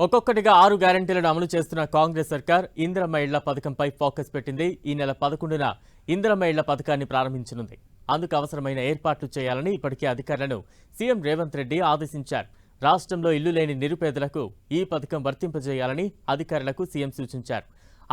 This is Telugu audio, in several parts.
ఒక్కొక్కటిగా 6 గ్యారెంటీలను అమలు చేస్తున్న కాంగ్రెస్ సర్కార్ ఇందిరమ్మ ఇళ్ల పథకంపై ఫోకస్ పెట్టింది. ఈ నెల 11న ఇందిరమ్మ ఇళ్ల పథకాన్ని ప్రారంభించనుంది. అందుకు అవసరమైన ఏర్పాట్లు చేయాలని ఇప్పటికే అధికారులను సీఎం రేవంత్ రెడ్డి ఆదేశించారు. రాష్ట్రంలో ఇల్లు లేని నిరుపేదలకు ఈ పథకం వర్తింపజేయాలని అధికారులకు సీఎం సూచించారు.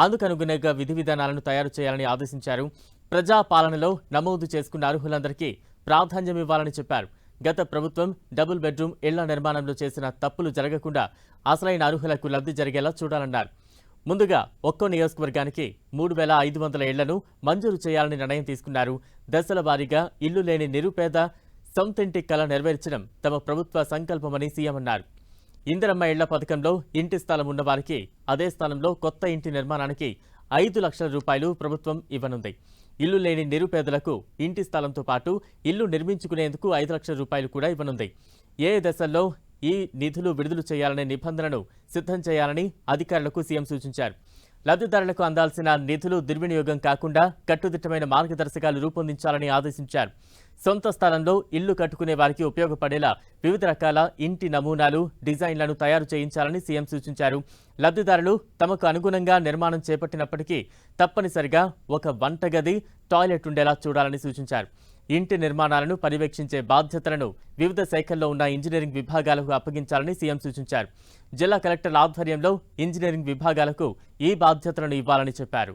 అందుకనుగుణంగా విధి విధానాలను తయారు చేయాలని ఆదేశించారు. ప్రజా పాలనలో నమోదు చేసుకున్న అర్హులందరికీ ప్రాధాన్యమివ్వాలని చెప్పారు. గత ప్రభుత్వం డబుల్ బెడ్రూమ్ ఇళ్ల నిర్మాణంలో చేసిన తప్పులు జరగకుండా అసలైన అర్హులకు లబ్ధి జరిగేలా చూడాలన్నారు. ముందుగా ఒక్కో నియోజకవర్గానికి 3,500 ఇళ్లను మంజూరు చేయాలని నిర్ణయం తీసుకున్నారు. దశల వారీగా ఇల్లు లేని నిరుపేద సొంతింటి కల నెరవేర్చడం తమ ప్రభుత్వ సంకల్పమని సీఎం అన్నారు. ఇందిరమ్మ ఇళ్ల పథకంలో ఇంటి స్థలం ఉన్నవారికి అదే స్థలంలో కొత్త ఇంటి నిర్మాణానికి 5 లక్షల రూపాయలు ప్రభుత్వం ఇవ్వనుంది. ఇల్లు లేని నిరుపేదలకు ఇంటి స్థలంతో పాటు ఇల్లు నిర్మించుకునేందుకు 5 లక్షల రూపాయలు కూడా ఇవ్వనుంది. ఏ దశల్లో ఈ నిధులు విడుదల చేయాలనే నిబంధనలను సిద్ధం చేయాలని అధికారులకు సీఎం సూచించారు. లబ్ధిదారులకు అందాల్సిన నిధులు దుర్వినియోగం కాకుండా కట్టుదిట్టమైన మార్గదర్శకాలు రూపొందించాలని ఆదేశించారు. సొంత స్థలంలో ఇల్లు కట్టుకునే వారికి ఉపయోగపడేలా వివిధ రకాల ఇంటి నమూనాలు, డిజైన్లను తయారు చేయించాలని సీఎం సూచించారు. లబ్ధిదారులు తమకు అనుగుణంగా నిర్మాణం చేపట్టినప్పటికీ తప్పనిసరిగా ఒక వంటగది, టాయిలెట్ ఉండేలా చూడాలని సూచించారు. ఇంటి నిర్మాణాలను పర్యవేక్షించే బాధ్యతలను వివిధ శాఖల్లో ఉన్న ఇంజనీరింగ్ విభాగాలకు అప్పగించాలని సీఎం సూచించారు. జిల్లా కలెక్టర్ల ఆధ్వర్యంలో ఇంజనీరింగ్ విభాగాలకు ఈ బాధ్యతలను ఇవ్వాలని చెప్పారు.